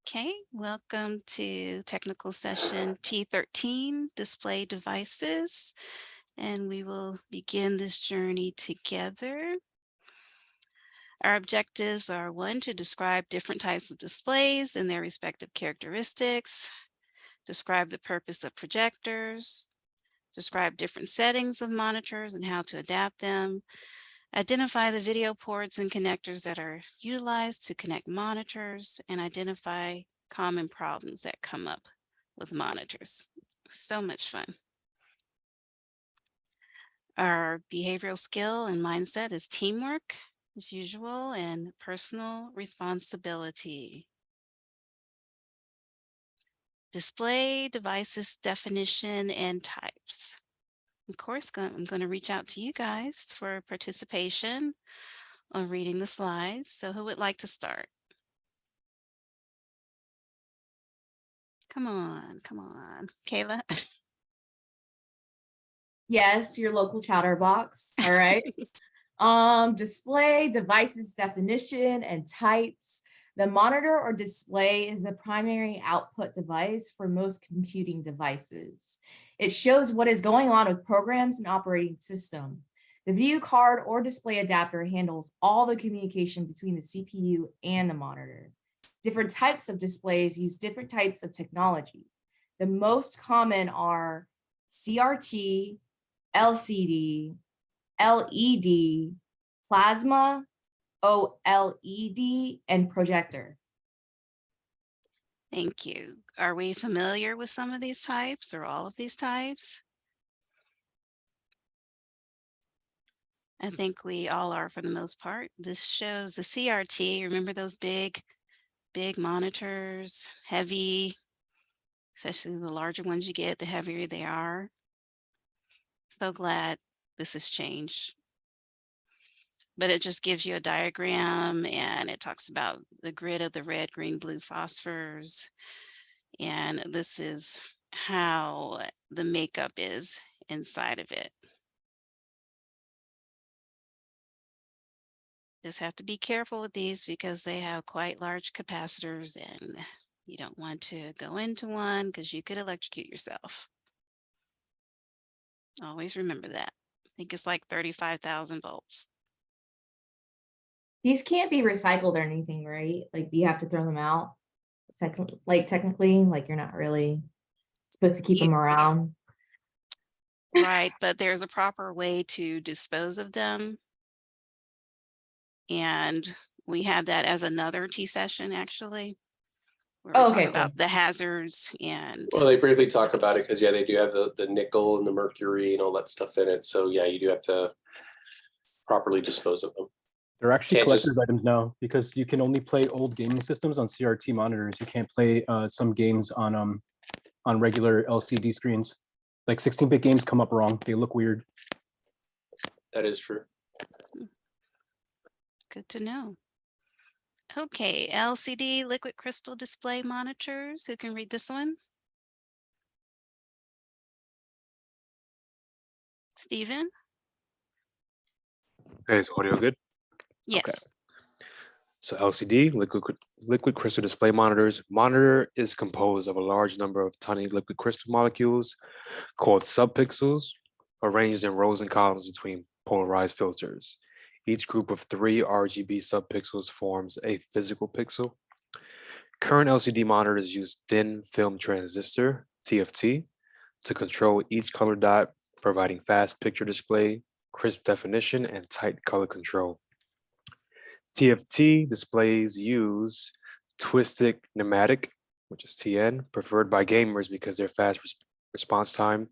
Okay, welcome to technical session T-13, display devices, and we will begin this journey together. Our objectives are 1, to describe different types of displays and their respective characteristics, describe the purpose of projectors, describe different settings of monitors and how to adapt them, identify the video ports and connectors that are utilized to connect monitors, and identify common problems that come up with monitors. So much fun. Our behavioral skill and mindset is teamwork, as usual, and personal responsibility. Display devices definition and types. Of course, I'm going to reach out to you guys for participation on reading the slides. So who would like to start? Come on, Kayla. Yes, your local chatterbox. All right. Display devices definition and types. The monitor or display is the primary output device for most computing devices. It shows what is going on with programs and operating system. The video card or display adapter handles all the communication between the CPU and the monitor. Different types of displays use different types of technology. The most common are CRT, LCD, LED, plasma, OLED, and projector. Thank you. Are we familiar with some of these types or all of these types? I think we all are for the most part. This shows the CRT. Remember those big monitors, heavy, especially the larger ones you get, the heavier they are. So glad this has changed. But it just gives you a diagram and it talks about the grid of the red, green, blue phosphors. And this is how the makeup is inside of it. Just have to be careful with these because they have quite large capacitors and you don't want to go into one because you could electrocute yourself. Always remember that. I think it's like 35,000 volts. These can't be recycled or anything, right? Like you have to throw them out. Technically, like you're not really supposed to keep them around. Right, but there's a proper way to dispose of them. And we have that as another T session, actually. Where we talk about the hazards and. Well, they briefly talk about it because, yeah, they do have the nickel and the mercury and all that stuff in it. So, yeah, you do have to properly dispose of them. They're actually collector's items now because you can only play old gaming systems on CRT monitors. You can't play some games on regular LCD screens. Like 16-bit games come up wrong. They look weird. That is true. Good to know. Okay, LCD liquid crystal display monitors. Who can read this one? Stephen? Okay, is audio good? Yes. Okay. So LCD, liquid crystal display monitors. Monitor is composed of a large number of tiny liquid crystal molecules called subpixels, arranged in rows and columns between polarized filters. Each group of 3 RGB subpixels forms a physical pixel. Current LCD monitors use thin film transistor, TFT, to control each color dot, providing fast picture display, crisp definition, and tight color control. TFT displays use twisted pneumatic, which is TN, preferred by gamers because their fast response time.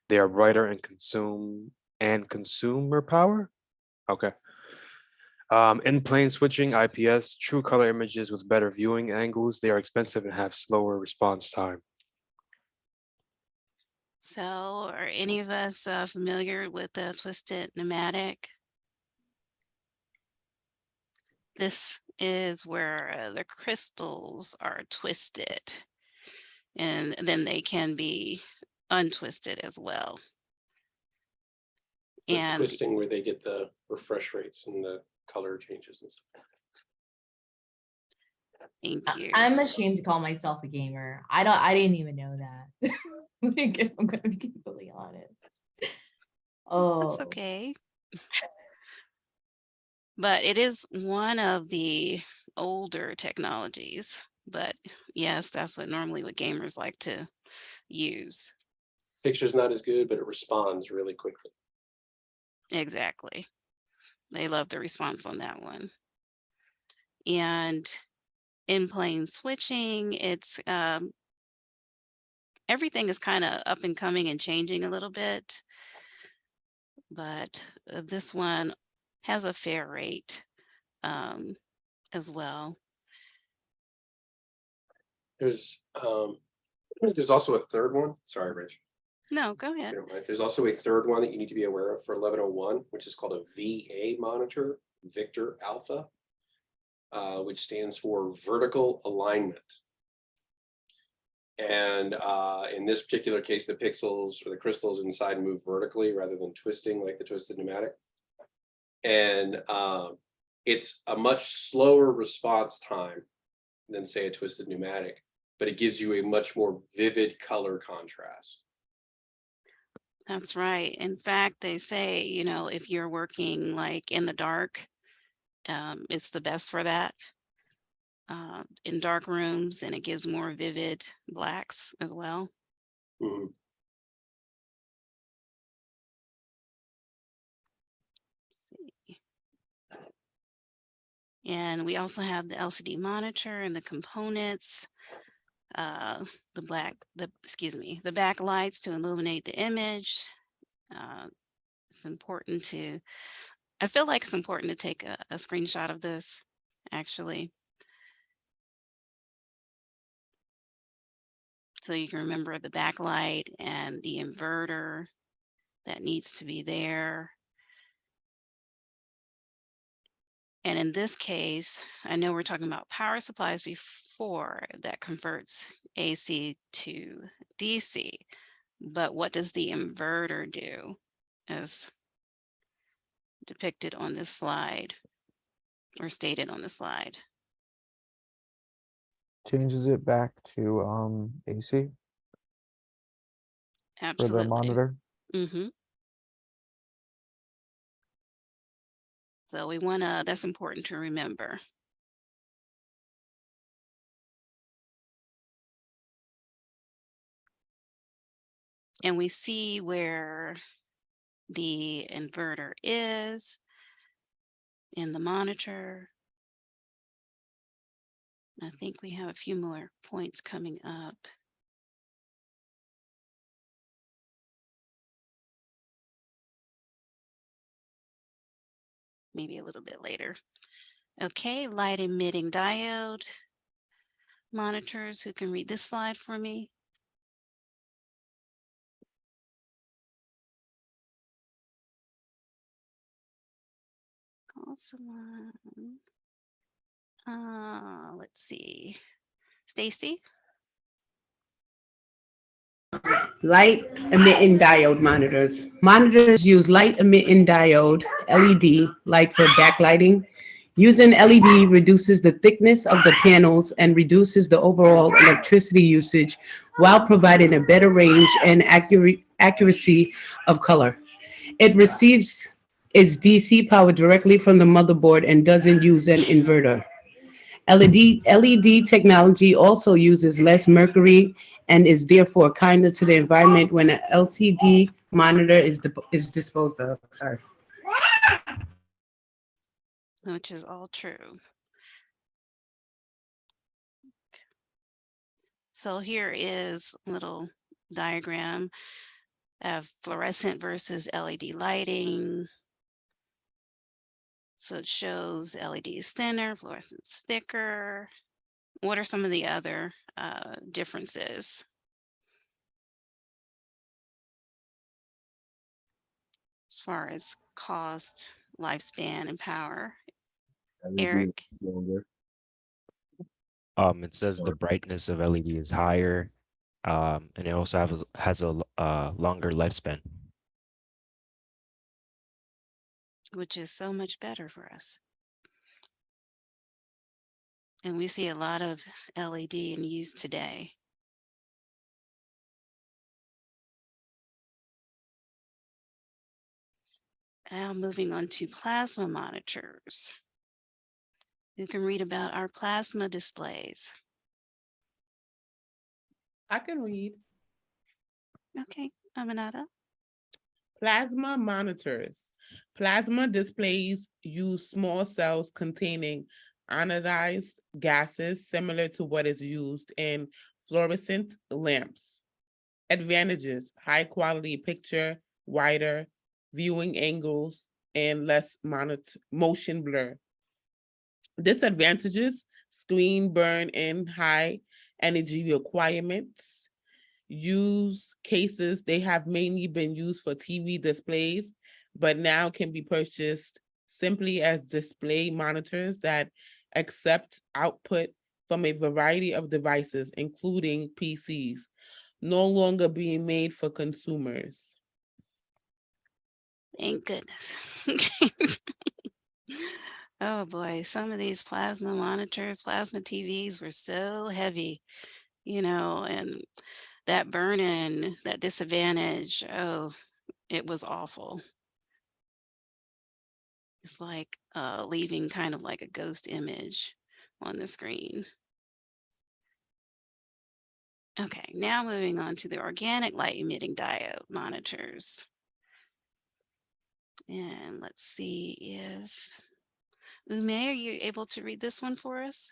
They are brighter and consumer power. Okay. In plane switching, IPS, true color images with better viewing angles. They are expensive and have slower response time. So are any of us familiar with the twisted pneumatic? This is where the crystals are twisted and then they can be untwisted as well. And twisting where they get the refresh rates and the color changes and stuff. Thank you. I'm ashamed to call myself a gamer. I didn't even know that. Like, if I'm gonna be completely honest. Oh, That's okay. But it is one of the older technologies. But yes, that's what gamers like to use. Picture's not as good, but it responds really quickly. Exactly. They love the response on that one. And in plane switching, it's everything is kind of up and coming and changing a little bit. But this one has a fair rate as well. There's also a third one. Sorry, Rich. No, go ahead. You don't mind. There's also a third one that you need to be aware of for 1101, which is called a VA monitor, Victor Alpha, which stands for vertical alignment. And in this particular case, the pixels or the crystals inside move vertically rather than twisting like the twisted pneumatic. And it's a much slower response time than, say, a twisted pneumatic, but it gives you a much more vivid color contrast. That's right. In fact, they say, you know, if you're working like in the dark, it's the best for that. In dark rooms, and it gives more vivid blacks as well. Mhm. And we also have the LCD monitor and the components, the backlights to illuminate the image. It's important to, I feel like it's important to take a screenshot of this, actually. So you can remember the backlight and the inverter that needs to be there. And in this case, I know we're talking about power supplies before that converts AC to DC, but what does the inverter do as depicted on this slide or stated on the slide? Changes it back to AC for Absolutely. the monitor. Mm-hmm. So we want to, that's important to remember. And we see where the inverter is in the monitor. I think we have a few more points coming up. Maybe a little bit later. Okay, light emitting diode monitors. Who can read this slide for me? Let's see. Stacy? Light emitting diode monitors. Monitors use light emitting diode, LED, light for backlighting. Using LED reduces the thickness of the panels and reduces the overall electricity usage while providing a better range and accuracy of color. It receives its DC power directly from the motherboard and doesn't use an inverter. LED technology also uses less mercury and is therefore kinder to the environment when an LCD monitor is disposed of. Sorry. Which is all true. So here is a little diagram of fluorescent versus LED lighting. So it shows LED is thinner, fluorescent's thicker. What are some of the other differences? As far as cost, lifespan, and power. Eric? It says the brightness of LED is higher, and it also has a longer lifespan. Which is so much better for us. And we see a lot of LED in use today. Now moving on to plasma monitors. You can read about our plasma displays. I can read. Okay, Aminata. Plasma monitors. Plasma displays use small cells containing anodized gases similar to what is used in fluorescent lamps. Advantages: high quality picture, wider viewing angles, and less motion blur. Disadvantages: screen burn and high energy requirements. Use cases: they have mainly been used for TV displays, but now can be purchased simply as display monitors that accept output from a variety of devices, including PCs, no longer being made for consumers. Thank goodness. Oh boy, some of these plasma monitors, plasma TVs were so heavy, and that burn-in, that disadvantage, oh, it was awful. It's like leaving kind of like a ghost image on the screen. Okay, now moving on to the organic light emitting diode monitors. And let's see if, Ume, are you able to read this one for us?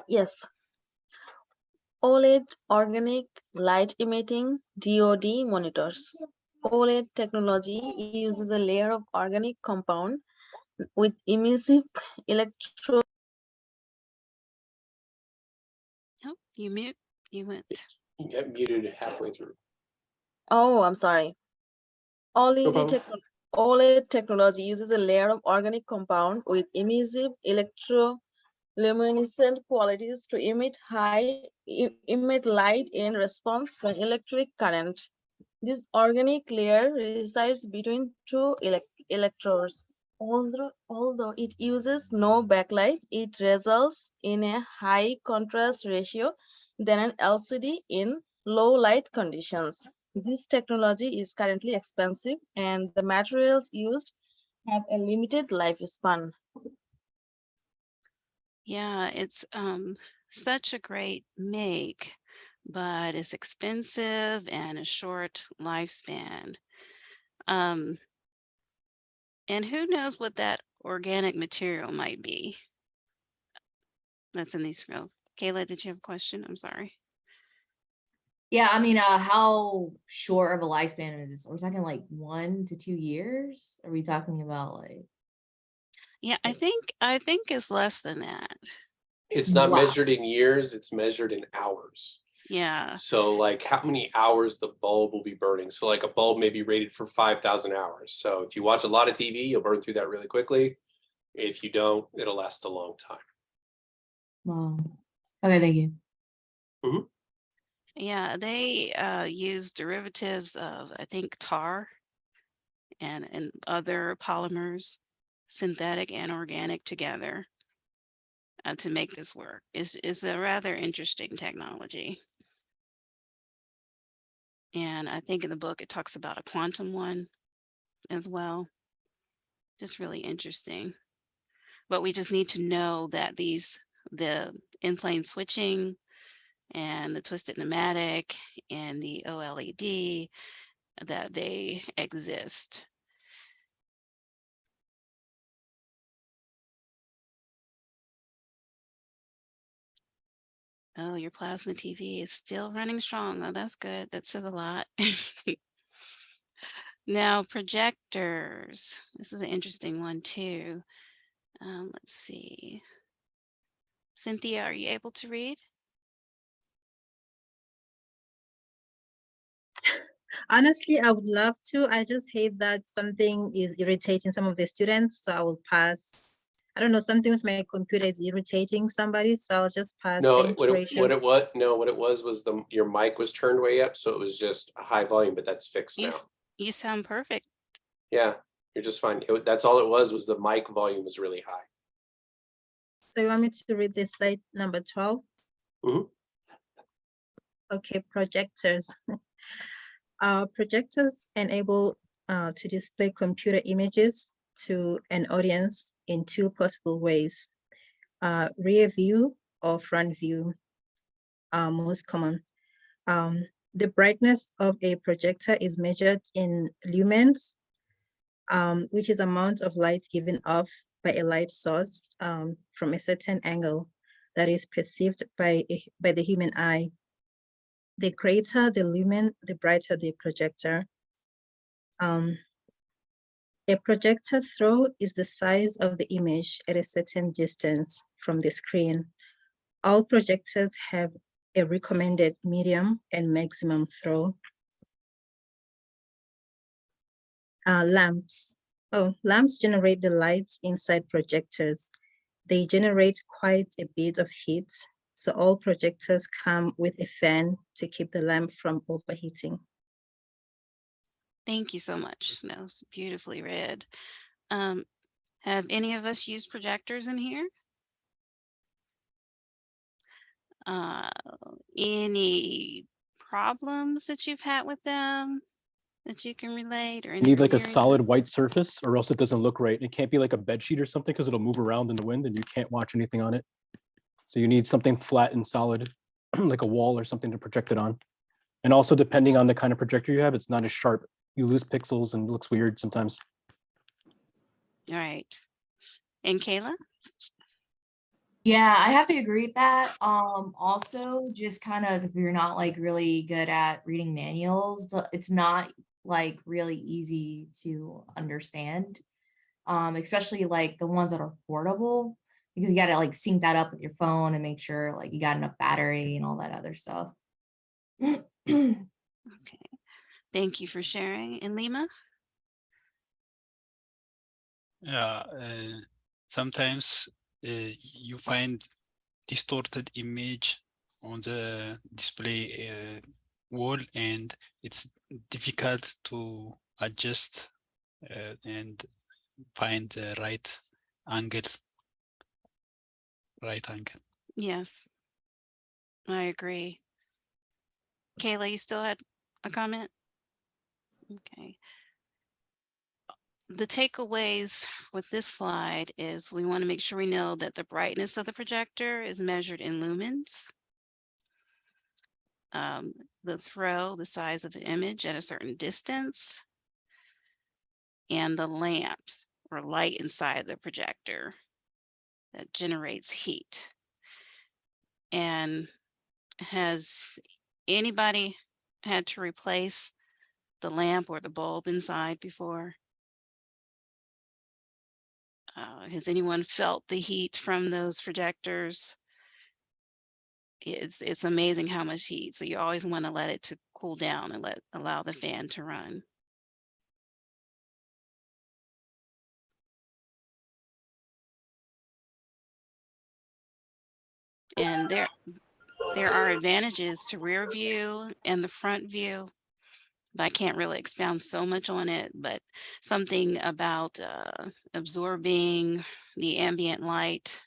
Yes. OLED organic light emitting DOD monitors. OLED technology uses a layer of organic compound with emissive electro. Oh, you went. You get muted halfway through. Oh, I'm sorry. problem. OLED technology uses a layer of organic compound with emissive electroluminescent qualities to emit light in response to an electric current. This organic layer resides between two electrodes. Although it uses no backlight, it results in a high contrast ratio than an LCD in low light conditions. This technology is currently expensive and the materials used have a limited lifespan. Yeah, it's such a great make, but it's expensive and a short lifespan. And who knows what that organic material might be that's in these real. Kayla, did you have a question? I'm sorry. Yeah, I mean, how short of a lifespan is this? Are we talking like 1 to 2 years? Are we talking about like? Yeah, I think it's less than that. It's not Wow. measured in years, it's measured in hours. Yeah. So like how many hours the bulb will be burning. So like a bulb may be rated for 5,000 hours. So if you watch a lot of TV, you'll burn through that really quickly. If you don't, it'll last a long time. Wow. Okay, thank you. Yeah, they use derivatives of, I think, tar and other polymers, synthetic and organic together to make this work. Is a rather interesting technology. And I think in the book it talks about a quantum one as well. Just really interesting. But we just need to know that the in-plane switching and the twisted pneumatic and the OLED, that they exist. Oh, your plasma TV is still running strong. Oh, that's good. That says a lot. Now, projectors. This is an interesting one too. Let's see. Cynthia, are you able to read? Honestly, I would love to. I just hate that something is irritating some of the students, so I will pass. I don't know, something with my computer is irritating somebody, so I'll just pass No, the information. what it was your mic was turned way up, so it was just a high volume, but that's fixed now. You sound perfect. Yeah, you're just fine. That's all it was the mic volume was really high. So you want me to read this slide number 12? Mhm. Okay, projectors. Projectors enable to display computer images to an audience in two possible ways. Rear view or front view are most common. The brightness of a projector is measured in lumens, which is amount of light given off by a light source from a certain angle that is perceived by the human eye. The greater the lumen, the brighter the projector. A projector throw is the size of the image at a certain distance from the screen. All projectors have a recommended medium and maximum throw. Lamps. Lamps generate the light inside projectors. They generate quite a bit of heat, so all projectors come with a fan to keep the lamp from overheating. Thank you so much. That was beautifully read. Have any of us used projectors in here? Any problems that you've had with them that you can relate, or You any need like a solid experiences? white surface or else it doesn't look right. It can't be like a bed sheet or something because it'll move around in the wind and you can't watch anything on it. So you need something flat and solid, like a wall or something to project it on. And also depending on the kind of projector you have, it's not as sharp. You lose pixels and it looks weird sometimes. All right. And Kayla? Yeah, I have to agree with that. Also, just kind of if you're not like really good at reading manuals, it's not like really easy to understand. Especially like the ones that are portable, because you gotta like sync that up with your phone and make sure like you got enough battery and all that other stuff. Okay. Thank you for sharing. And Lima? Yeah, sometimes you find distorted image on the display wall, and it's difficult to adjust and find the right angle. Yes, I agree. Kayla, you still had a comment? Okay. The takeaways with this slide is we want to make sure we know that the brightness of the projector is measured in lumens. The throw, the size of the image at a certain distance, and the lamps or light inside the projector that generates heat. And has anybody had to replace the lamp or the bulb inside before? Has anyone felt the heat from those projectors? It's amazing how much heat. So you always want to let it to cool down and allow the fan to run. And there are advantages to rear view and the front view, but I can't really expound so much on it, but something about absorbing the ambient light,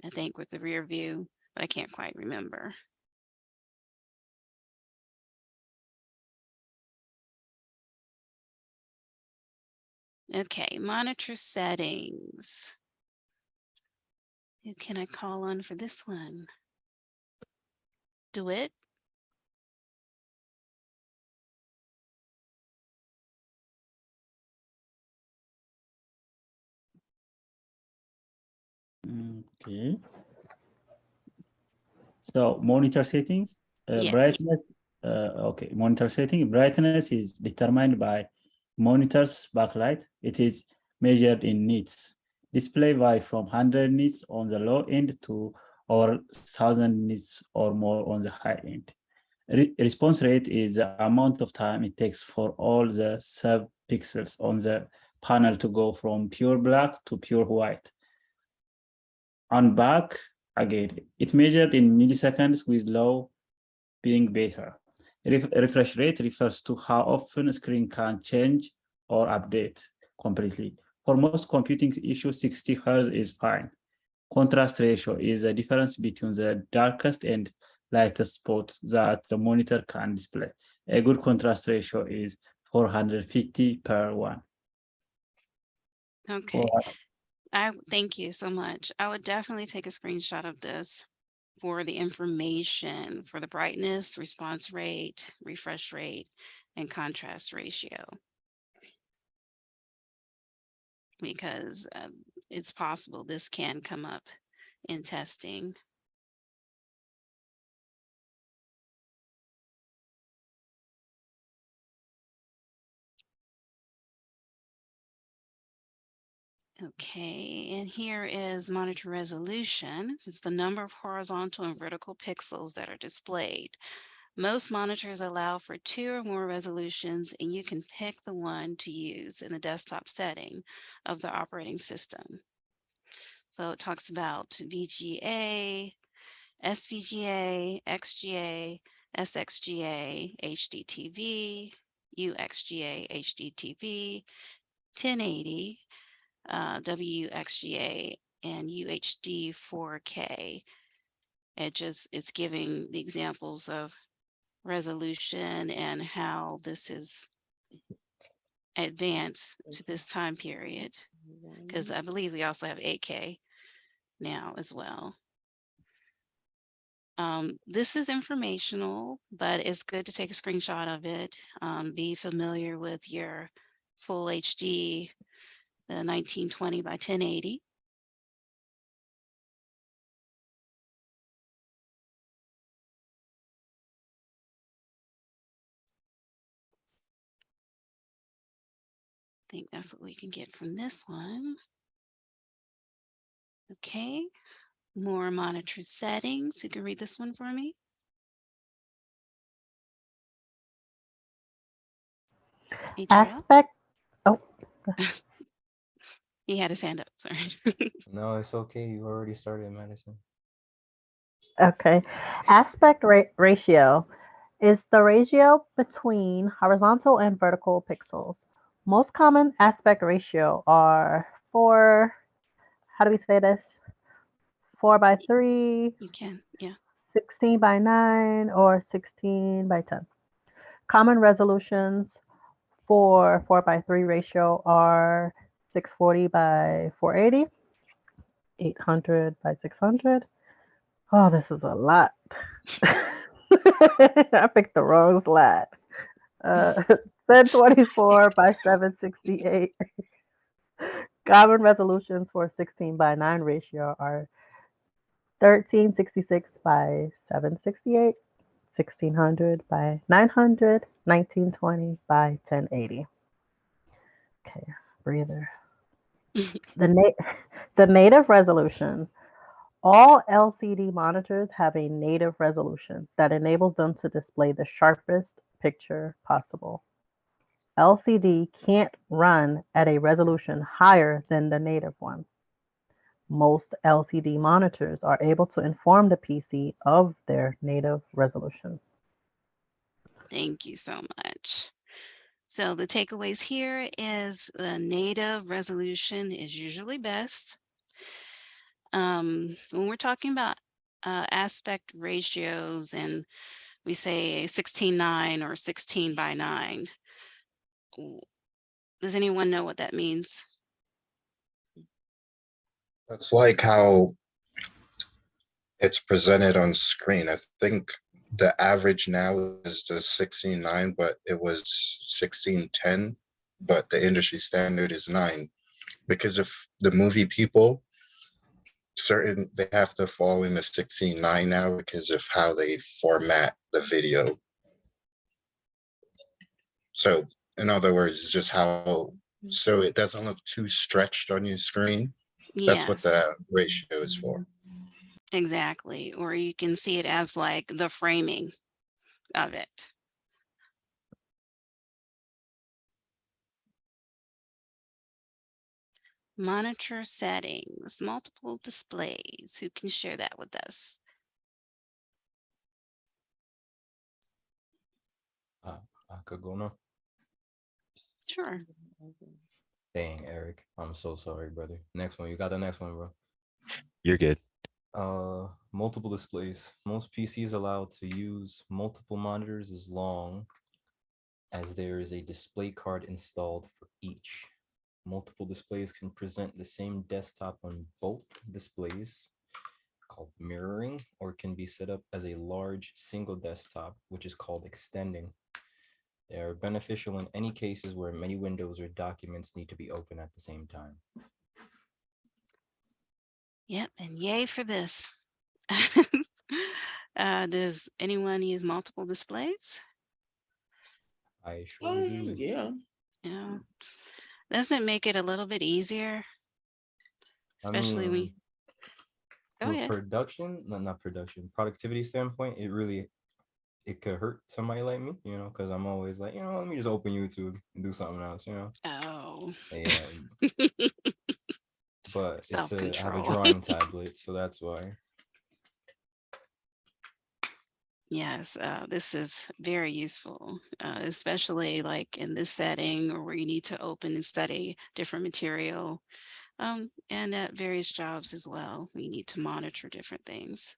I think, with the rear view, but I can't quite remember. Okay, monitor settings. Who can I call on for this one? Do it. Okay. So monitor settings, Yes. brightness. Okay, monitor setting. Brightness is determined by monitor's backlight. It is measured in nits. Display vary from 100 nits on the low end to over 1,000 nits or more on the high end. Response rate is the amount of time it takes for all the sub-pixels on the panel to go from pure black to pure white. On back, again, it measured in milliseconds with low being better. Refresh rate refers to how often a screen can change or update completely. For most computing issues, 60 Hz is fine. Contrast ratio is a difference between the darkest and lightest spot that the monitor can display. A good contrast ratio is 450 per 1. Okay. I thank you so much. I would definitely take a screenshot of this for the information for the brightness, response rate, refresh rate, and contrast ratio. Because it's possible this can come up in testing. Okay, and here is monitor resolution. It's the number of horizontal and vertical pixels that are displayed. Most monitors allow for 2 or more resolutions, and you can pick the one to use in the desktop setting of the operating system. So it talks about VGA, SVGA, XGA, SXGA, HDTV, UXGA, HDTV, 1080, WXGA, and UHD 4K. It's giving the examples of resolution and how this is advanced to this time period. Because I believe we also have 8K now as well. This is informational, but it's good to take a screenshot of it. Be familiar with your full HD, the 1920 by 1080. I think that's what we can get from this one. Okay, more monitor settings. You can read this one for me. Adriel? Aspect. Oh, He had his hand up. Sorry. No, it's okay. You already started, Madison. okay. Aspect ratio is the ratio between horizontal and vertical pixels. Most common aspect ratio are 4, how do we say this? 4:3, You can, yeah. 16:9, or 16:10. Common resolutions for 4:3 ratio are 640 by 480, 800 by 600. Oh, this is a lot. I picked the wrong slide. 1024 by 768. Common resolutions for 16:9 ratio are 1366 by 768, 1600 by 900, 1920 by 1080. Okay, breather. The native resolution. All LCD monitors have a native resolution that enables them to display the sharpest picture possible. LCD can't run at a resolution higher than the native one. Most LCD monitors are able to inform the PC of their native resolution. Thank you so much. So the takeaways here is the native resolution is usually best. When we're talking about aspect ratios and we say 16:9 or 16:9, does anyone know what that means? That's like how it's presented on screen. I think the average now is the 16:9, but it was 16:10, but the industry standard is 9. Because if the movie people, they have to fall in the 16:9 now because of how they format the video. So in other words, it's just how, so it doesn't look too stretched on your screen. That's what Yes, the ratio is for. exactly. Or you can see it as like the framing of it. Monitor settings, multiple displays. Who can share that with us? I could go now. Sure. Dang, Eric. I'm so sorry, brother. Next one. You got the next one, bro. You're good. Multiple displays. Most PCs allowed to use multiple monitors as long as there is a display card installed for each. Multiple displays can present the same desktop on both displays, called mirroring, or can be set up as a large single desktop, which is called extending. They are beneficial in any cases where many windows or documents need to be open at the same time. Yep, and yay for this. Does anyone use multiple displays? I surely do. Yeah. Yeah. Doesn't it make it a little bit easier? Especially when. Go From a ahead. production, not production, productivity standpoint, it could hurt somebody like me, because I'm always like, let me just open YouTube and do something else, Oh. Yeah. But I have a Self-control. drawing tablet, so that's why. Yes, this is very useful, especially like in this setting or where you need to open and study different material, and at various jobs as well. We need to monitor different things.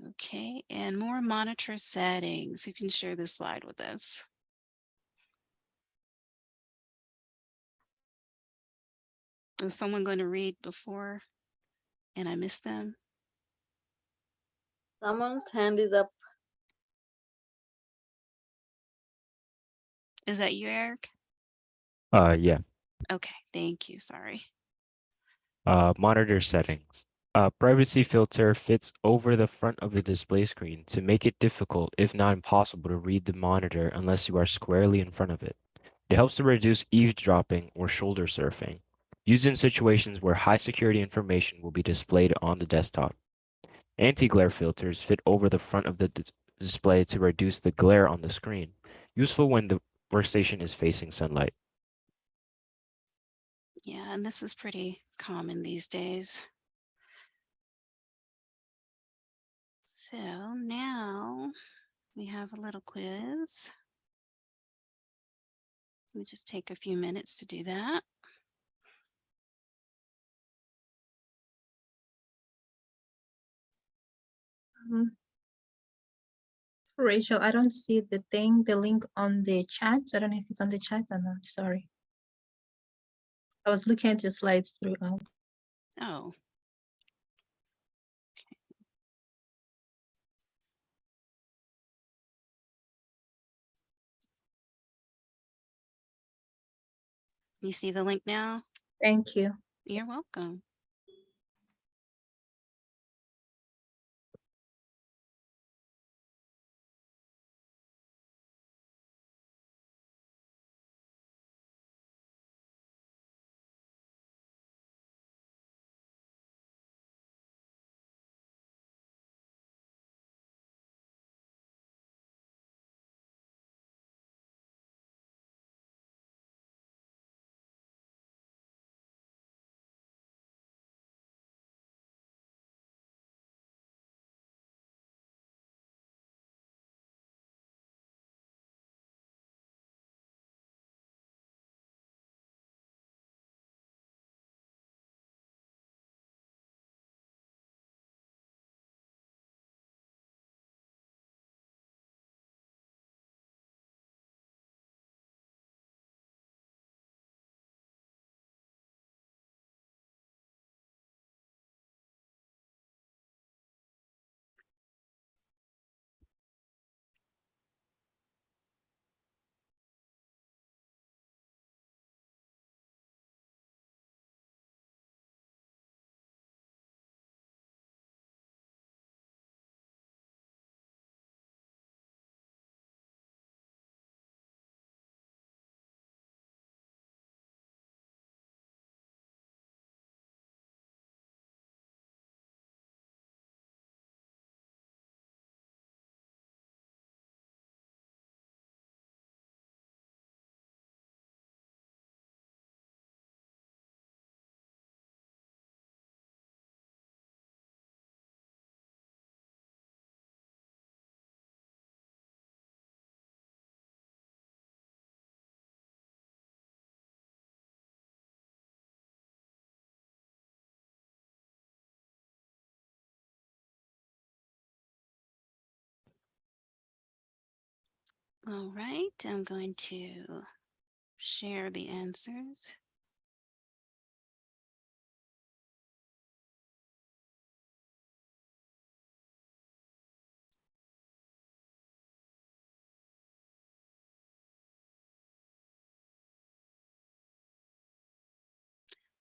Okay, and more monitor settings. You can share this slide with us. Is someone going to read before and I missed them? Someone's hand is up. Is that you, Eric? Yeah. Okay, thank you. Sorry. Monitor settings. A privacy filter fits over the front of the display screen to make it difficult, if not impossible, to read the monitor unless you are squarely in front of it. It helps to reduce eavesdropping or shoulder surfing, used in situations where high security information will be displayed on the desktop. Anti-glare filters fit over the front of the display to reduce the glare on the screen, useful when the workstation is facing sunlight. Yeah, and this is pretty common these days. So now we have a little quiz. Let me just take a few minutes to do that. Rachel, I don't see the link on the chat. I don't know if it's on the chat or not. Sorry. I was looking at your slides throughout. Oh. You see the link now? Thank you. You're welcome. All right, I'm going to share the answers.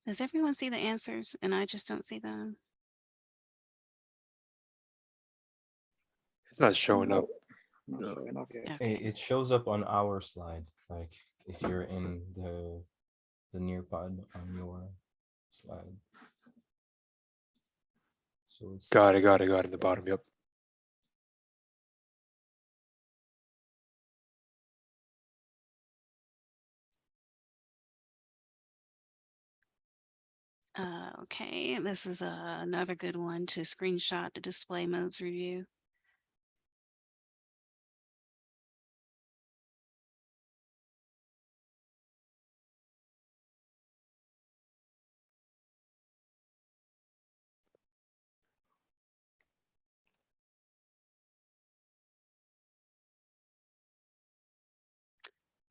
Does everyone see the answers and I just don't see them? It's not showing up. Okay. It shows up on our slide, like if you're in the nearby on your slide. So it's Got it in the bottom. Yep. Okay, this is another good one to screenshot the display modes review.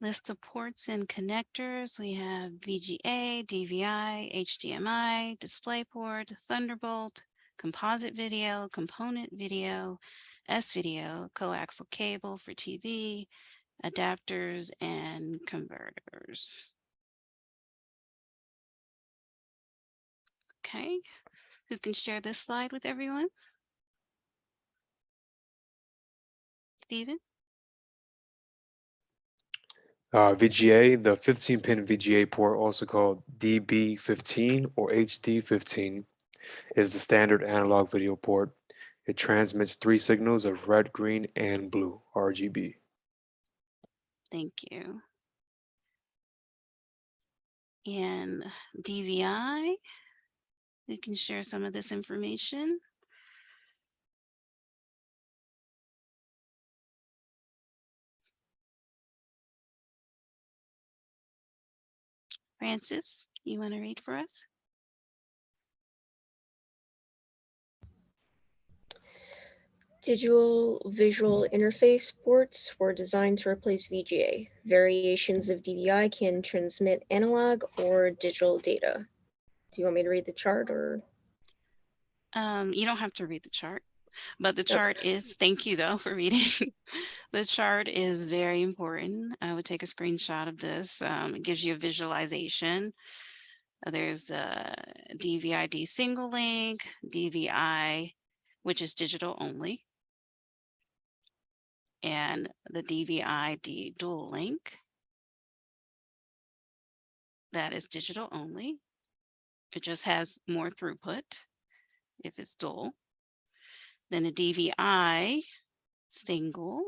List of ports and connectors. We have VGA, DVI, HDMI, Displayport, Thunderbolt, Composite video, Component video, S-video, Coaxial Cable for TV, adapters, and converters. Okay, who can share this slide with everyone? Stephen? VGA, the 15-pin VGA port, also called DB15 or HD15, is the standard analog video port. It transmits 3 signals of red, green, and blue, RGB. Thank you. And DVI, we can share some of this information. Francis, you want to read for us? Digital visual interface ports were designed to replace VGA. Variations of DVI can transmit analog or digital data. Do you want me to read the chart or? You don't have to read the chart, but the chart is, thank you though for reading. The chart is very important. I would take a screenshot of this. It gives you a visualization. There's a DVI-D single link, DVI, which is digital only, and the DVI-D dual link. That is digital only. It just has more throughput if it's dual. Then a DVI single,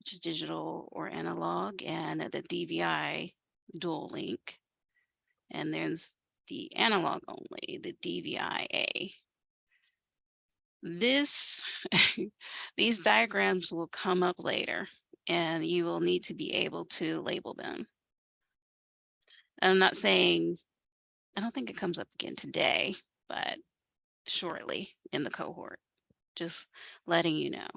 which is digital or analog, and the DVI dual link. And there's the analog only, the DVI-A. These diagrams will come up later, and you will need to be able to label them. I'm not saying, I don't think it comes up again today, but shortly in the cohort, just letting you know.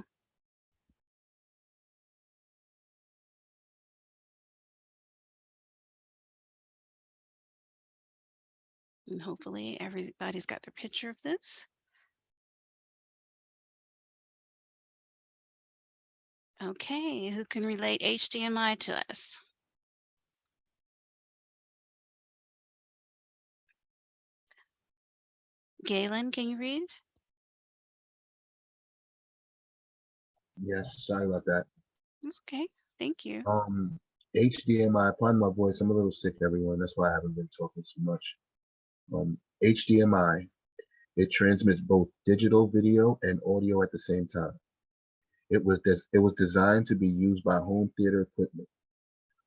And hopefully everybody's got their picture of this. Okay, who can relate HDMI to us? Galen, can you read? Yes, sorry about that. That's okay, thank you. HDMI, pardon my voice, I'm a little sick, everyone. That's why I haven't been talking so much. HDMI, it transmits both digital video and audio at the same time. It was designed to be used by home theater equipment.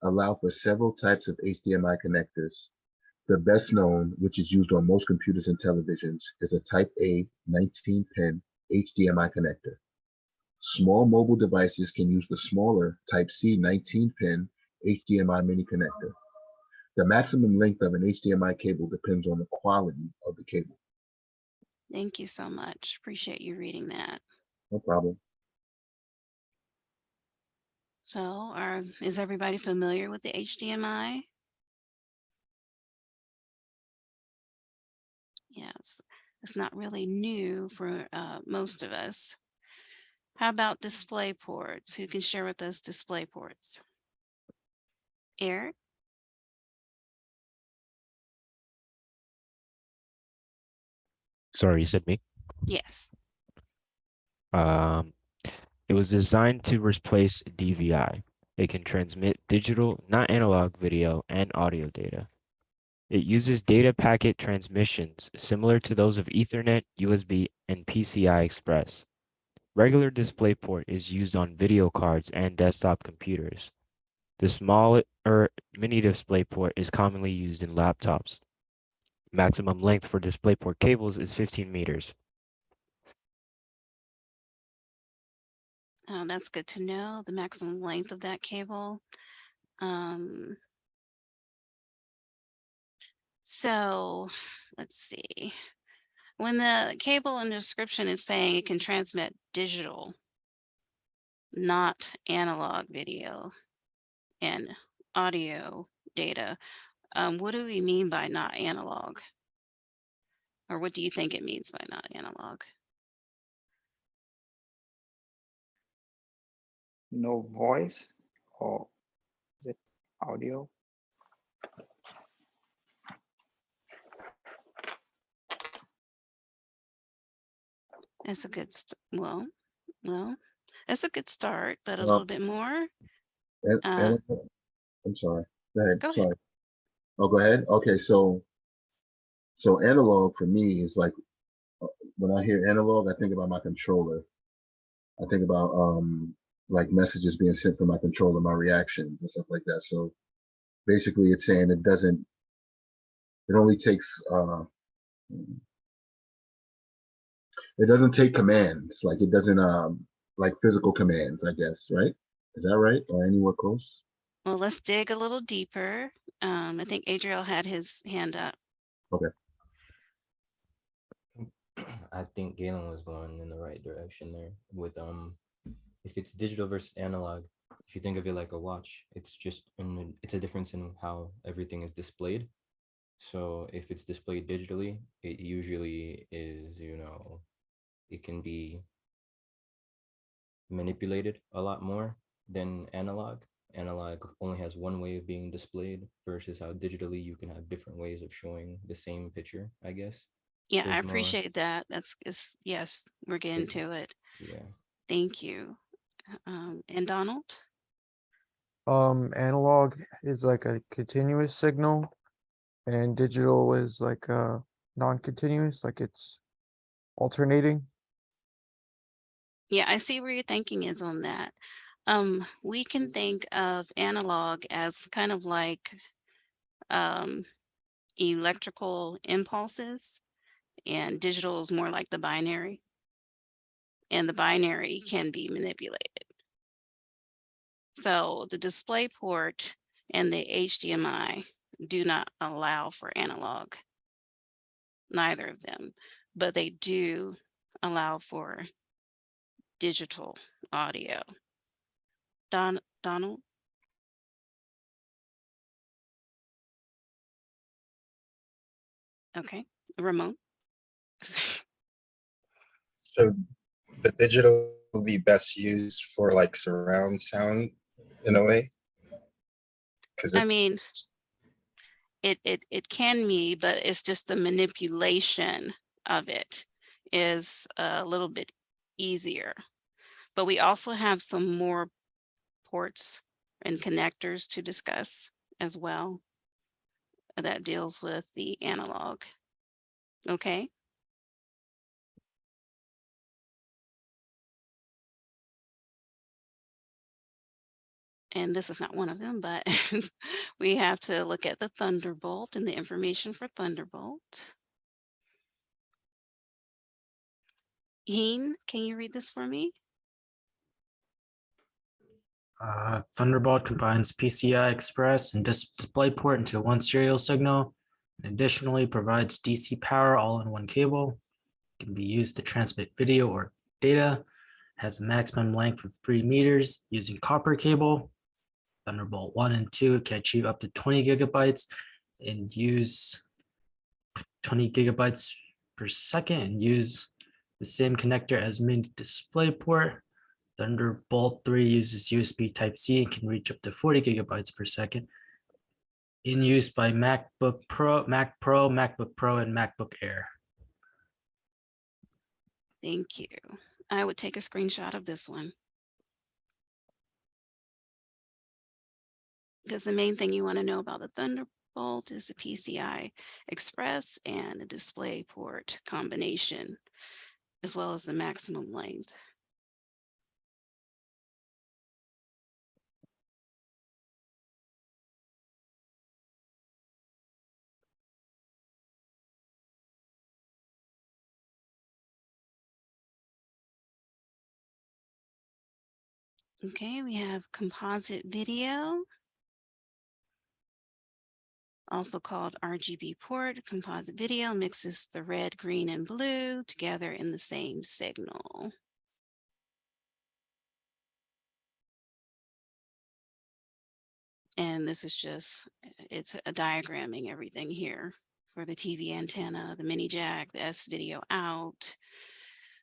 Allow for several types of HDMI connectors. The best known, which is used on most computers and televisions, is a Type A 19-pin HDMI connector. Small mobile devices can use the smaller Type C 19-pin HDMI mini connector. The maximum length of an HDMI cable depends on the quality of the cable. Thank you so much. Appreciate you reading that. No problem. So is everybody familiar with the HDMI? Yes, it's not really new for most of us. How about display ports? Who can share with us display ports? Eric? Sorry, you said me. Yes. It was designed to replace DVI. It can transmit digital, not analog video and audio data. It uses data packet transmissions similar to those of Ethernet, USB, and PCI Express. Regular DisplayPort is used on video cards and desktop computers. The smaller mini DisplayPort is commonly used in laptops. Maximum length for DisplayPort cables is 15 meters. Oh, that's good to know, the maximum length of that cable. So let's see. When the cable in the description is saying it can transmit digital, not analog video and audio data, what do we mean by not analog? Or what do you think it means by not analog? No voice, or is it audio? That's a good, well, it's a good start, but a little bit more. I'm sorry. Go ahead. Go ahead. Sorry. Oh, go ahead. Okay, so analog for me is like when I hear analog, I think about my controller. I think about like messages being sent from my controller, my reaction and stuff like that. So basically, it's saying it only takes it doesn't take commands, like it doesn't like physical commands, I guess, right? Is that right? Or anywhere close? Well, let's dig a little deeper. I think Adriel had his hand up. Okay. I think Galen was going in the right direction there with if it's digital versus analog, if you think of it like a watch, it's just it's a difference in how everything is displayed. So if it's displayed digitally, it usually is, it can be manipulated a lot more than analog. Analog only has one way of being displayed versus how digitally you can have different ways of showing the same picture, I guess. Yeah, I There's more- appreciate that. Yes, we're getting to it. Yeah. Thank you. And Donald? Analog is like a continuous signal and digital is like a non-continuous, like it's alternating. Yeah, I see where your thinking is on that. We can think of analog as kind of like electrical impulses, and digital is more like the binary. And the binary can be manipulated. So the display port and the HDMI do not allow for analog, neither of them, but they do allow for digital audio. Donald? Okay, Ramon? So the digital will be best used for like surround sound in a way? Because I mean, it can be, but it's just the manipulation of it is a little bit easier. But we also have some more ports and connectors to discuss as well that deals with the analog. Okay. And this is not one of them, but we have to look at the Thunderbolt and the information for Thunderbolt. Heen, can you read this for me? Thunderbolt combines PCI Express and Displayport into one serial signal, and additionally provides DC power all in one cable. It can be used to transmit video or data, has a maximum length of 3 meters using copper cable. Thunderbolt 1 and 2 can achieve up to 20 gigabytes and use 20 gigabytes per second and use the same connector as mini DisplayPort. Thunderbolt 3 uses USB Type-C and can reach up to 40 gigabytes per second. In use by MacBook Pro, Mac Pro, MacBook Pro, and MacBook Air. Thank you. I would take a screenshot of this one. Because the main thing you want to know about the Thunderbolt is the PCI Express and the DisplayPort combination, as well as the maximum length. Okay, we have composite video, also called RGB port. Composite video mixes the red, green, and blue together in the same signal. And this is just, it's a diagramming everything here for the TV antenna, the mini jack, the S video out,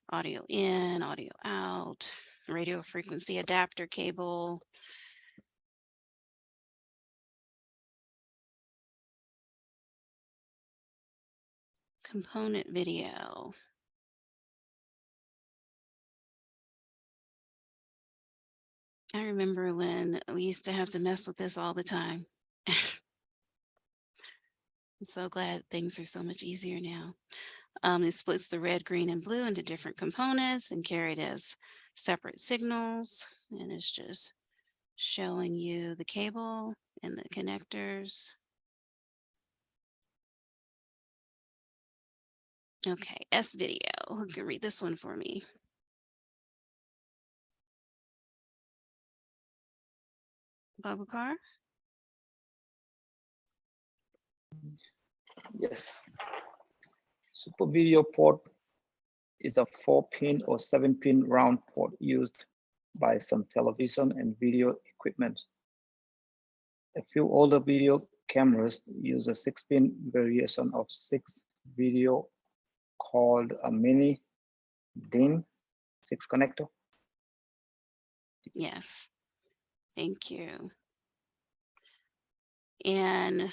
audio in, audio out, radio frequency adapter cable. Component video. I remember when we used to have to mess with this all the time. I'm so glad things are so much easier now. It splits the red, green, and blue into different components and carried as separate signals. And it's just showing you the cable and the connectors. Okay, S video. Who can read this one for me? Babukar? Yes. Super video port is a 4-pin or 7-pin round port used by some television and video equipment. A few older video cameras use a 6-pin variation of 6 video called a mini DIN 6 connector. Yes, thank you. And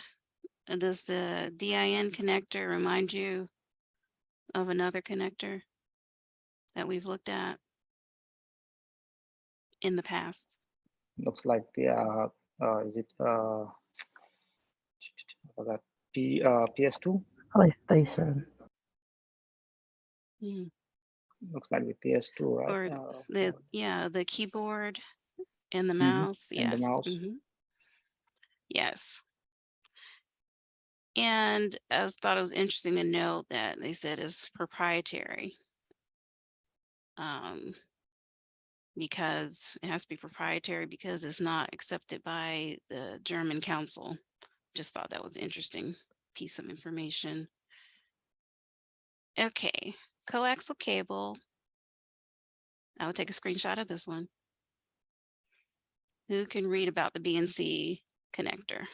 does the DIN connector remind you of another connector that we've looked at in the past? Looks like they are, is it PS2? PlayStation. Hmm. Looks like the PS2, right? Or the keyboard and the Mhm, mouse. and the Yes. mouse. Mhm. Yes. And I thought it was interesting to note that they said it's proprietary. Because it has to be proprietary because it's not accepted by the German council. Just thought that was an interesting piece of information. Okay, coaxial cable. I will take a screenshot of this one. Who can read about the BNC connector?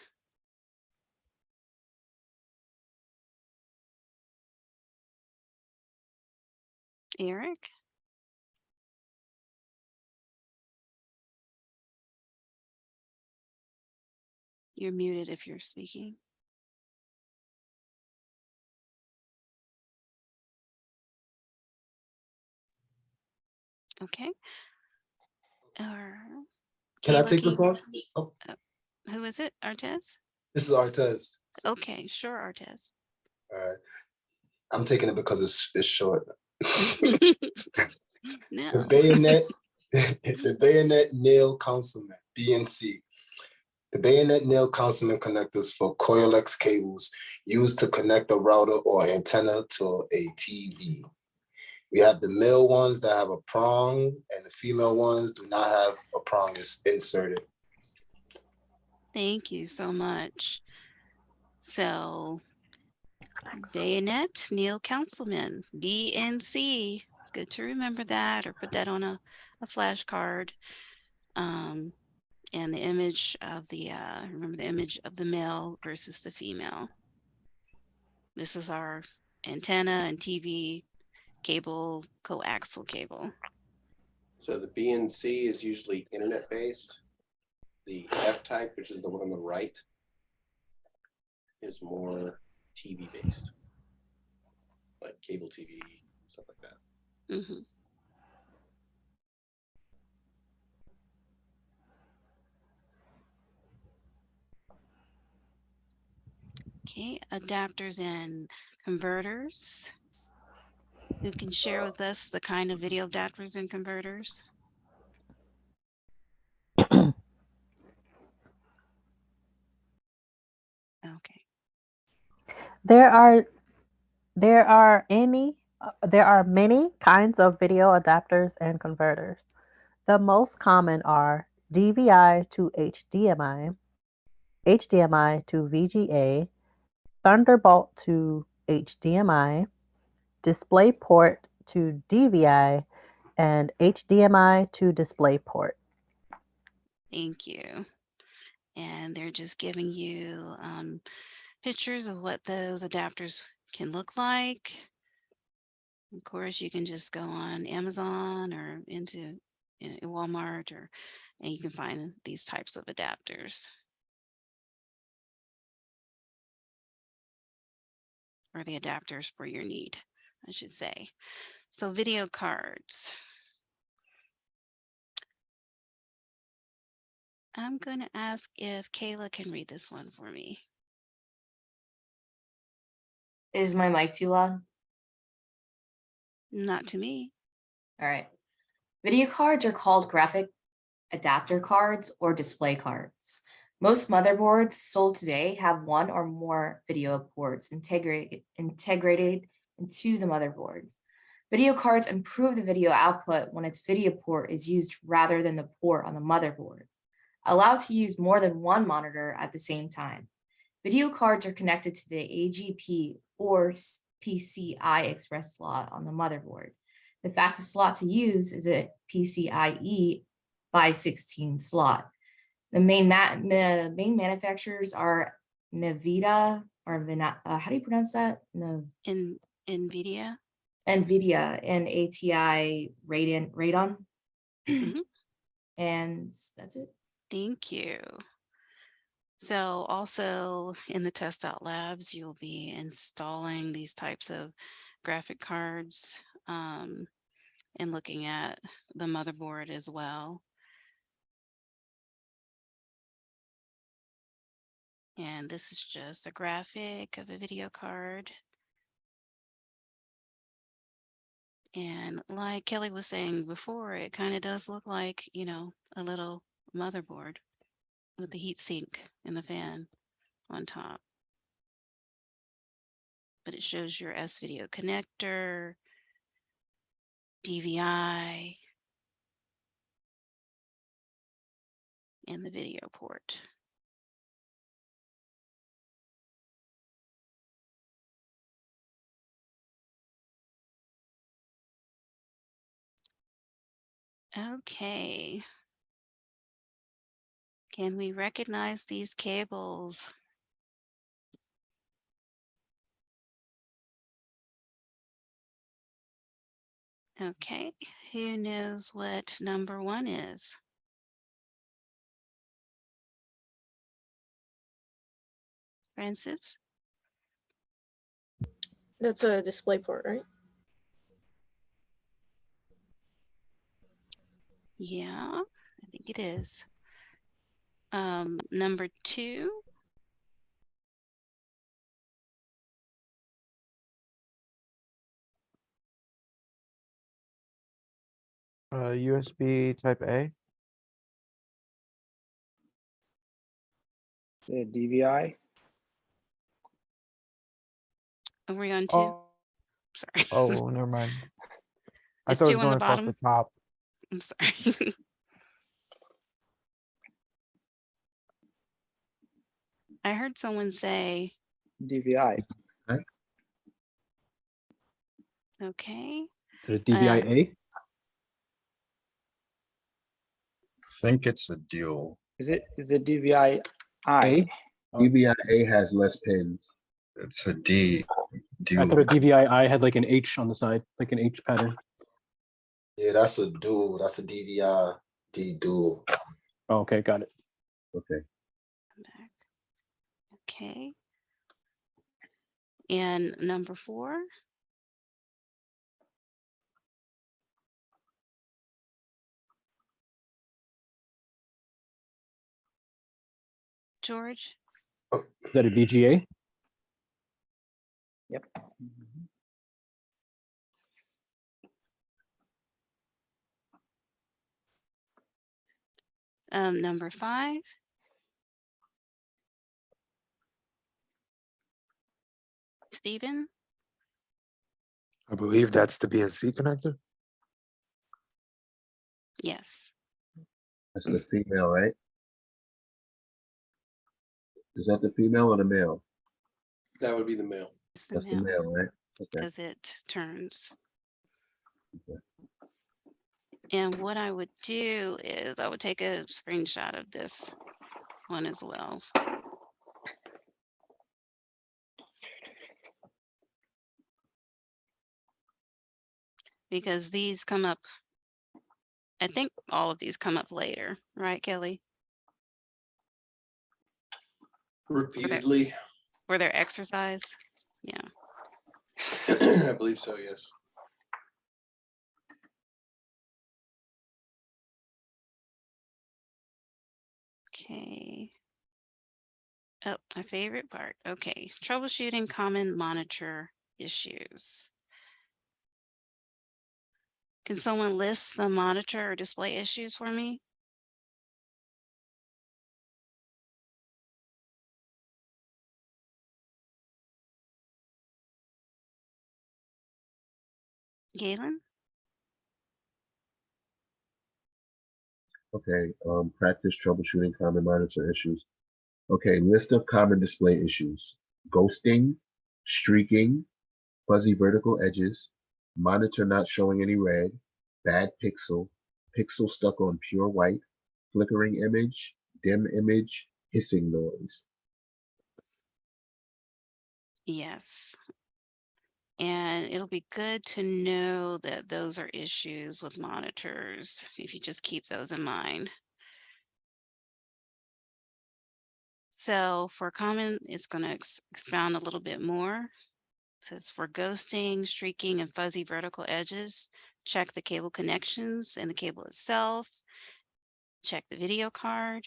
Eric? You're muted if you're speaking. Okay. Can I Kayla, take the phone? Oh, who is it? Artez? this is Artez. Okay, sure, Artez. All right. I'm taking it because it's short. No. The bayonet nail councilman, BNC. The bayonet nail councilman connectors for coax cables used to connect a router or antenna to a TV. We have the male ones that have a prong and the female ones do not have a prong inserted. Thank you so much. So, bayonet nail councilman, BNC. It's good to remember that or put that on a flashcard. And the image of the, remember the image of the male versus the female. This is our antenna and TV cable, coaxial cable. So the B and C is usually internet based. The F type, which is the one on the right, is more TV based, like cable TV, stuff like that. Mm-hmm. Okay, adapters and converters. Who can share with us the kind of video adapters and converters? Okay. There are many kinds of video adapters and converters. The most common are DVI to HDMI, HDMI to VGA, Thunderbolt to HDMI, Displayport to DVI, and HDMI to Displayport. Thank you. And they're just giving you pictures of what those adapters can look like. Of course, you can just go on Amazon or into Walmart, and you can find these types of adapters. Or the adapters for your need, I should say. So video cards. I'm going to ask if Kayla can read this one for me. Is my mic too loud? Not to me. All right. Video cards are called graphic adapter cards or display cards. Most motherboards sold today have one or more video ports integrated into the motherboard. Video cards improve the video output when its video port is used rather than the port on the motherboard, allowed to use more than one monitor at the same time. Video cards are connected to the AGP or PCI Express slot on the motherboard. The fastest slot to use is a PCIe by 16 slot. The main manufacturers are NVIDIA or how do you pronounce that? NVIDIA. NVIDIA and ATI Radeon. Mm-hmm. And that's it. Thank you. So also in the test out labs, you'll be installing these types of graphic cards and looking at the motherboard as well. And this is just a graphic of a video card. And like Kelly was saying before, it kind of does look like, you know, a little motherboard with the heat sink and the fan on top. But it shows your S-video connector, DVI, and the video port. Okay. Can we recognize these cables? Okay, who knows what number 1 is? Francis? That's a DisplayPort, right? Yeah, I think it is. Number 2. USB type A. The DVI. Are we on 2? Oh, Sorry. oh, never mind. I It's thought it 2 was on the going across the bottom. top. I'm sorry. I heard someone say DVI. okay. To the DVI-A? I think it's a dual. Is it DVI A? DVI-A has less pins. It's a D. I Dual. thought a DVI-I had like an H on the side, like an H pattern. Yeah, that's a dual. That's a DVI D dual. Oh, okay, got it. Okay. Okay. And number 4. George? Is that a VGA? Yep. Number 5. Stephen? I believe that's the BNC connector. Yes. That's the female, right? Is that the female or the male? That would be the male. It's the That's the male male, right? Okay. because it turns. Okay. And what I would do is I would take a screenshot of this one as well. Because these come up, I think all of these come up later, right, Kelly? Repeatedly. Were there exercise? Yeah. I believe so, yes. Okay. Oh, my favorite part. Okay. Troubleshooting common monitor issues. Can someone list the monitor or display issues for me? Galen? Okay, practice troubleshooting common monitor issues. Okay, list of common display issues: ghosting, streaking, fuzzy vertical edges, monitor not showing any red, bad pixel, pixel stuck on pure white, flickering image, dim image, hissing noise. Yes. And it'll be good to know that those are issues with monitors if you just keep those in mind. So for common, it's going to expound a little bit more. Because for ghosting, streaking, and fuzzy vertical edges, check the cable connections and the cable itself. Check the video card.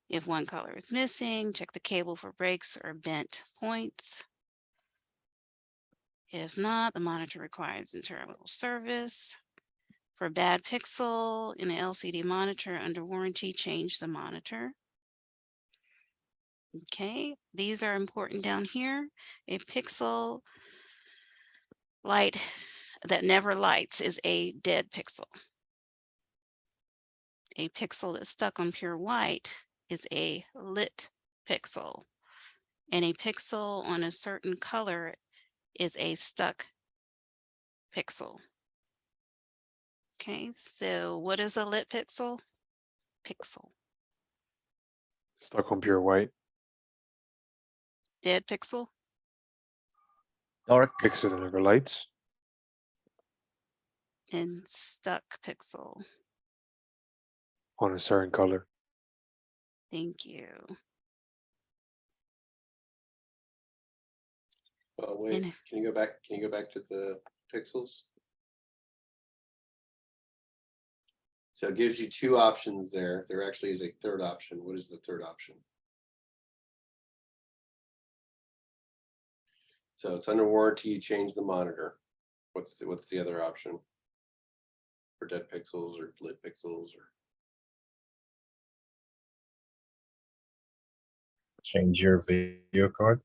If one color is missing, check the cable for breaks or bent points. If not, the monitor requires internal service. For bad pixel in an LCD monitor under warranty, change the monitor. Okay, these are important down here. A pixel light that never lights is a dead pixel. A pixel that's stuck on pure white is a lit pixel. And a pixel on a certain color is a stuck pixel. Okay, so what is a lit pixel? Pixel. Stuck on pure white. Dead pixel? Dark pixel that never lights. And stuck pixel. On a certain color. Thank you. Oh, wait, can you go back? Can you go back to the pixels? So it gives you 2 options there. There actually is a third option. What is the third option? So it's under warranty, change the monitor. What's the other option? For dead pixels or lit pixels or? Change your video card.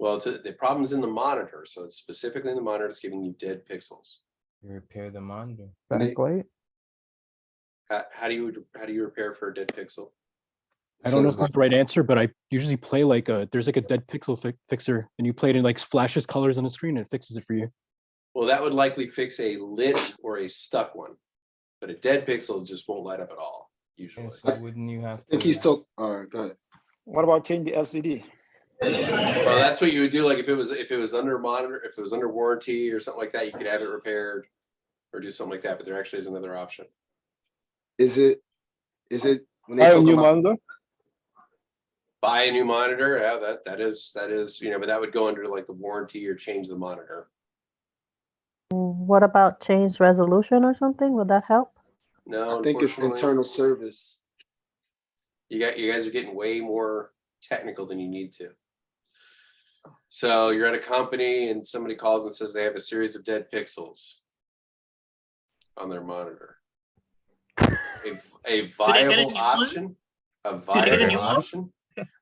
Well, the problem's in the monitor. So it's specifically in the monitor, it's giving you dead pixels. You repair the monitor. Backlight. How do you repair for a dead pixel? I don't know if that's the right answer, but I usually play like there's like a dead pixel fixer, and you play it in like flashes colors on the screen and it fixes it for you. Well, that would likely fix a lit or a stuck one, but a dead pixel just won't light up at all, usually. And so wouldn't you have I think to? he's still, all right, go ahead. What about change the LCD? Well, that's what you would do. Like if it was under monitor, if it was under warranty or something like that, you could have it repaired or do something like that. But there actually is another option. Is it when they Buy a talk new about monitor. Buy a new monitor. Yeah, that is, but that would go under like the warranty or change the monitor. What about change resolution or something? Would that help? No, I think it's unfortunately. internal service. You guys are getting way more technical than you need to. So you're at a company and somebody calls and says they have a series of dead pixels on their monitor. A viable option. A viable option.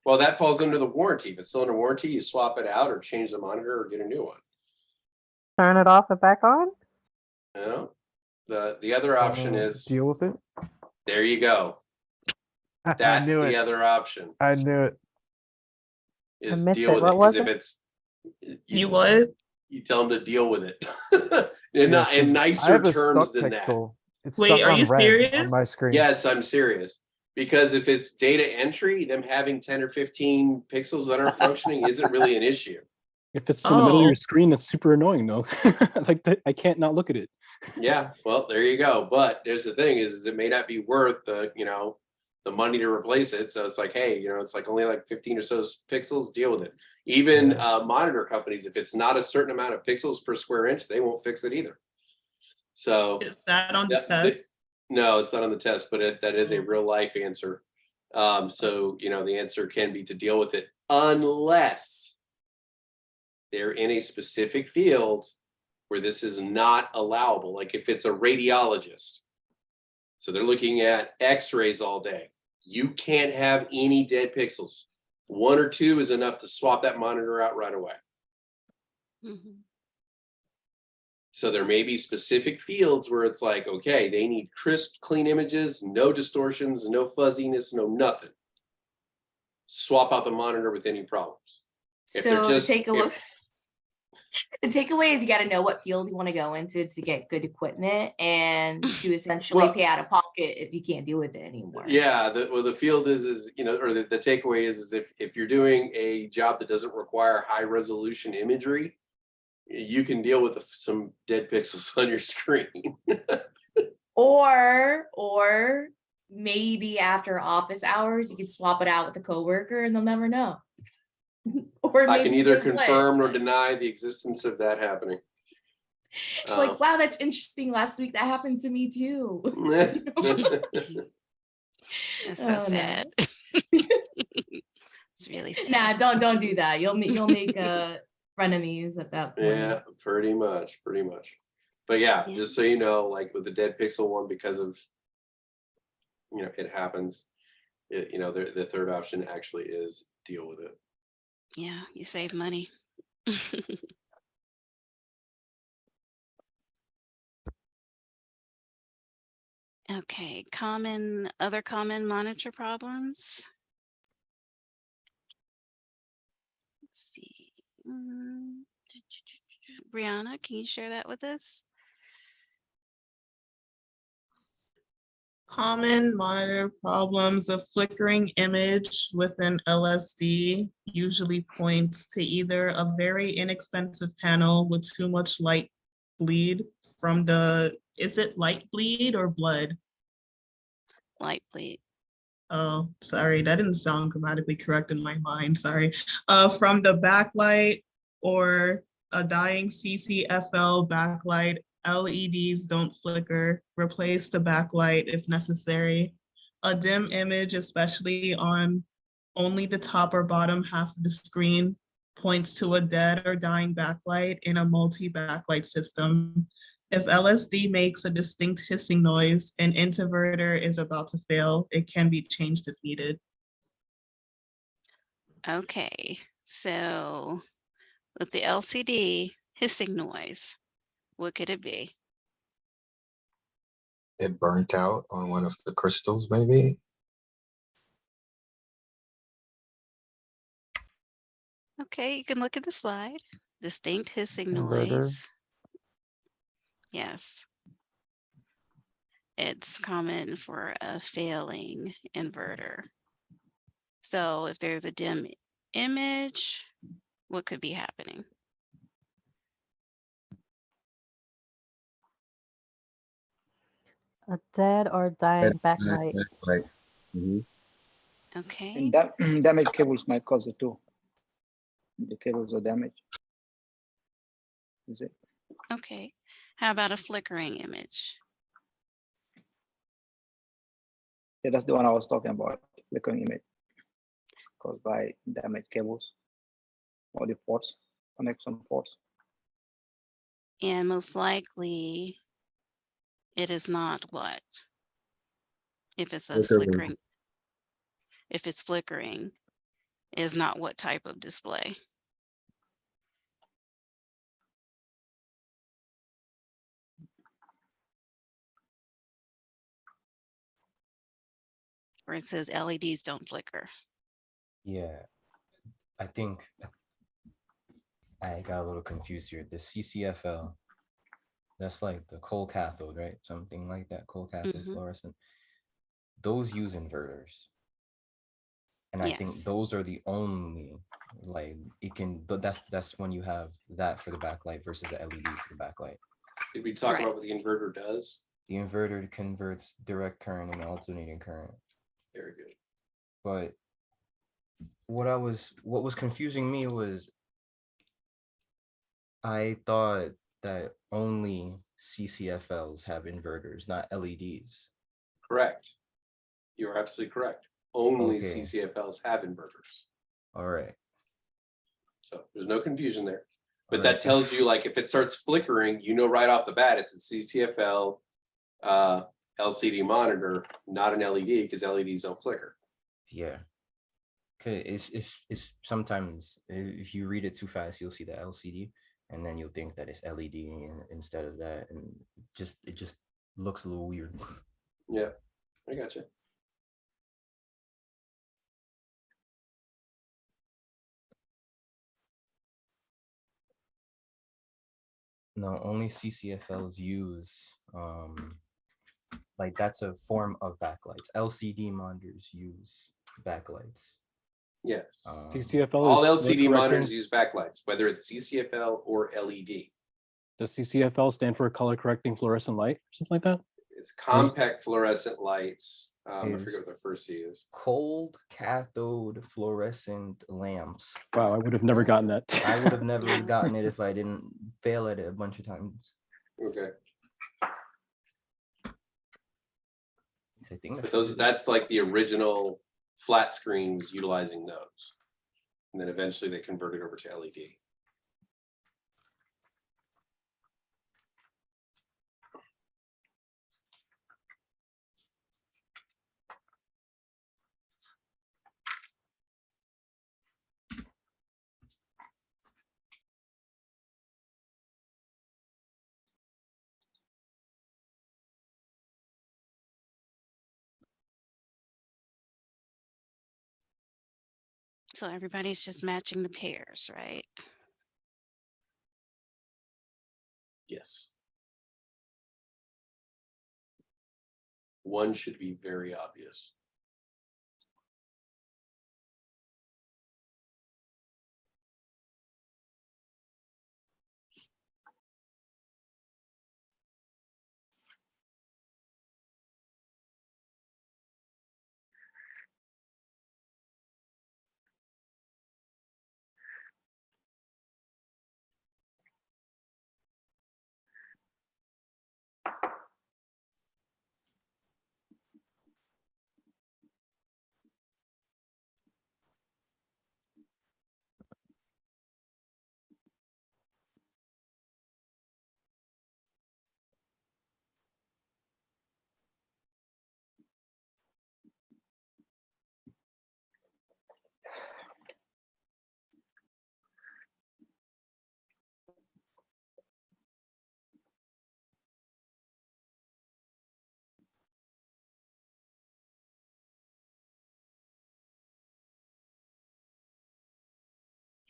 Well, that falls under the warranty. If it's still under warranty, you swap it out or change the monitor or get a new one. Turn it off and back on? No. The other option is Deal with it. there you go. That's knew the it. other option. I knew it. Is missed deal it. with What it. was Because if it? it's You what? you tell them to deal with it. in Yeah, 'cause I nicer have a terms stuck than pixel. It's Wait, stuck are on you red serious? on my screen. Yes, I'm serious. Because if it's data entry, them having 10 or 15 pixels that aren't functioning isn't really an issue. If it's in the middle of Oh. your screen, it's super annoying though. Like I can't not look at it. Yeah, well, there you go. But there's the thing is it may not be worth the money to replace it. So it's like, hey, it's like only like 15 or so pixels, deal with it. Even monitor companies, if it's not a certain amount of pixels per square inch, they won't fix it either. So Is that on the test? no, it's not on the test, but that is a real life answer. So the answer can be to deal with it unless they're in a specific field where this is not allowable. Like if it's a radiologist, so they're looking at x-rays all day, you can't have any dead pixels. 1 or 2 is enough to swap that monitor out right away. Mhm. So there may be specific fields where it's like, okay, they need crisp, clean images, no distortions, no fuzziness, no nothing. Swap out the monitor with any problems. If they're So just- the takeaway is you got to know what field you want to go into to get good equipment and to essentially Well- pay out of pocket if you can't deal with it anymore. Yeah, the field is or the takeaway is if you're doing a job that doesn't require high resolution imagery, you can deal with some dead pixels on your screen. Or maybe after office hours, you can swap it out with a coworker and they'll never know. Or I can maybe either they would. confirm or deny the existence of that happening. Like, wow, that's interesting. Last week that happened to me too. It's so Oh, no. sad. It's really sad. Nah, don't do that. You'll make frenemies at that point. Yeah, pretty much. But yeah, just so you know, like with the dead pixel one, because of it happens. The third option actually is deal with it. Yeah, you save money. Okay, other common monitor problems. Let's see. Brianna, can you share that with us? Common monitor problems: a flickering image with an LSD usually points to either a very inexpensive panel with too much light bleed from is it light bleed or blood? Light bleed. Oh, sorry, that didn't sound grammatically correct in my mind, sorry. From the backlight or a dying CCFL backlight. LEDs don't flicker. Replace the backlight if necessary. A dim image, especially on only the top or bottom half of the screen, points to a dead or dying backlight in a multi-backlight system. If LSD makes a distinct hissing noise, an inverter is about to fail. It can be changed if needed. Okay, so with the LCD hissing noise, what could it be? It burnt out on one of the crystals, maybe. Okay, you can look at the slide. Distinct hissing Inverter. noise. Yes. It's common for a failing inverter. So if there's a dim image, what could be happening? A dead or dying backlight. Okay. And that damaged cables might cause it too. The cables are damaged. Is it? Okay. How about a flickering image? Yeah, that's the one I was talking about. Flickering image caused by damaged cables or the ports, connection ports. And most likely it is not what? If it's a flickering, if it's flickering, is not what type of display? Or it says LEDs don't flicker. Yeah, I think I got a little confused here. The CCFL, that's like the cold cathode, right? Something like that, cold cathode fluorescent. Those use inverters. And I think Yes. those are the only, like, it can, but that's when you have that for the backlight versus the LED for the backlight. Did we talk about what the inverter does? The inverter converts direct current and alternating current. Very good. But what was confusing me was I thought that only CCFLs have inverters, not LEDs. Correct. You're absolutely correct. Only Okay. CCFLs have inverters. All right. So there's no confusion there. But All that right. tells you, like, if it starts flickering, you know right off the bat it's a CCFL LCD monitor, not an LED, because LEDs don't flicker. Yeah. Okay, it's sometimes if you read it too fast, you'll see the LCD, and then you'll think that it's LED instead of that, and it just looks a little weird. Yeah, I gotcha. No, only CCFLs use like that's a form of backlights. LCD monitors use backlights. Yes. CCFL All is what LCD monitors correcting? use backlights, whether it's CCFL or LED. Does CCFL stand for color correcting fluorescent light or something like that? It's compact fluorescent lights. I Is forget what the first C is. cold cathode fluorescent lamps. Wow, I would have never gotten that. I would have never gotten it if I didn't fail at it a bunch of times. Okay. I think But that's like the original flat screen was utilizing those. And then eventually they converted over to LED. So everybody's just matching the pairs, right? Yes. One should be very obvious.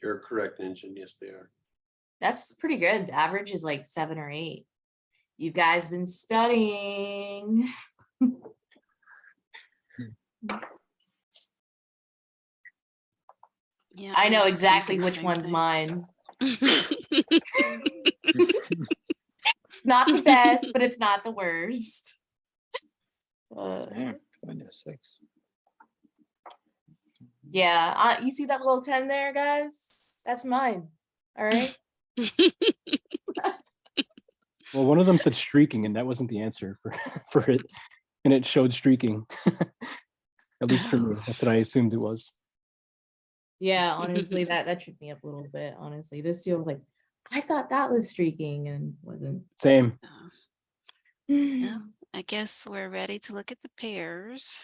You're correct, Engine. Yes, they are. That's pretty good. The average is like 7 or 8. You guys been studying. Yeah, I know was exactly thinking the which same one's thing. mine. It's not the best, but it's not the worst. Yeah, 26. Yeah, you see that little 10 there, guys? That's mine. All right. Well, one of them said streaking, and that wasn't the answer for for it, and it showed streaking. At least for me, that's what I assumed it was. Yeah, honestly, that tripped me up a little bit. Honestly, this year was like, I thought that was streaking and wasn't. Same. Yeah, I guess we're ready to look at the pairs.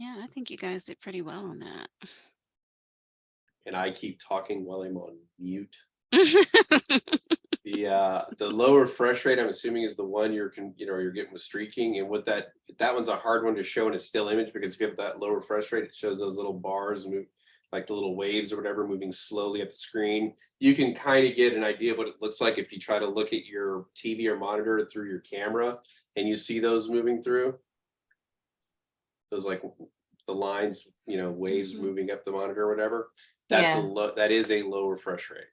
Yeah, I think you guys did pretty well on that. And I keep talking while I'm on mute. The low refresh rate, I'm assuming, is the one you're getting with streaking, and what that one's a hard one to show in a still image, because if you have that low refresh rate, it shows those little bars move, like the little waves or whatever, moving slowly up the screen. You can kind of get an idea of what it looks like if you try to look at your TV or monitor through your camera, and you see those moving through. Those like the lines, waves moving up the monitor or whatever. That's that is a low refresh rate.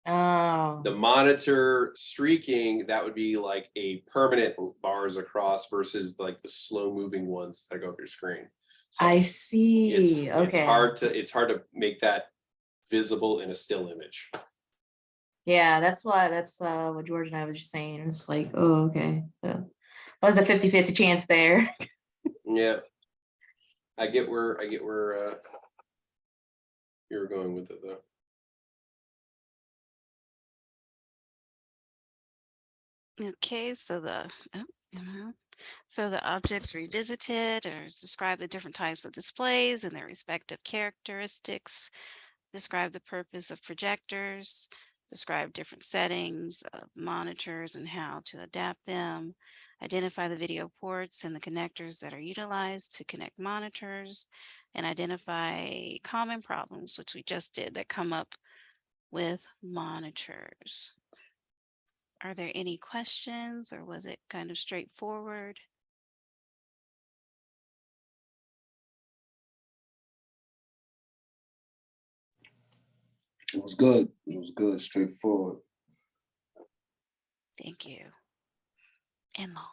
Oh. The monitor streaking, that would be like a permanent bars across versus like the slow moving ones that go up your screen. So I see. Okay. It's hard to make that visible in a still image. Yeah, that's what George and I was just saying. It's like, oh, okay. So that was a 50-50 chance there. Yeah. I get where you're going with it though. Okay, so the objects revisited or describe the different types of displays and their respective characteristics, describe the purpose of projectors, describe different settings of monitors and how to adapt them, identify the video ports and the connectors that are utilized to connect monitors, and identify common problems, which we just did, that come up with monitors. Are there any questions, or was it kind of straightforward? It was good. It was good, straightforward. Thank you. And long.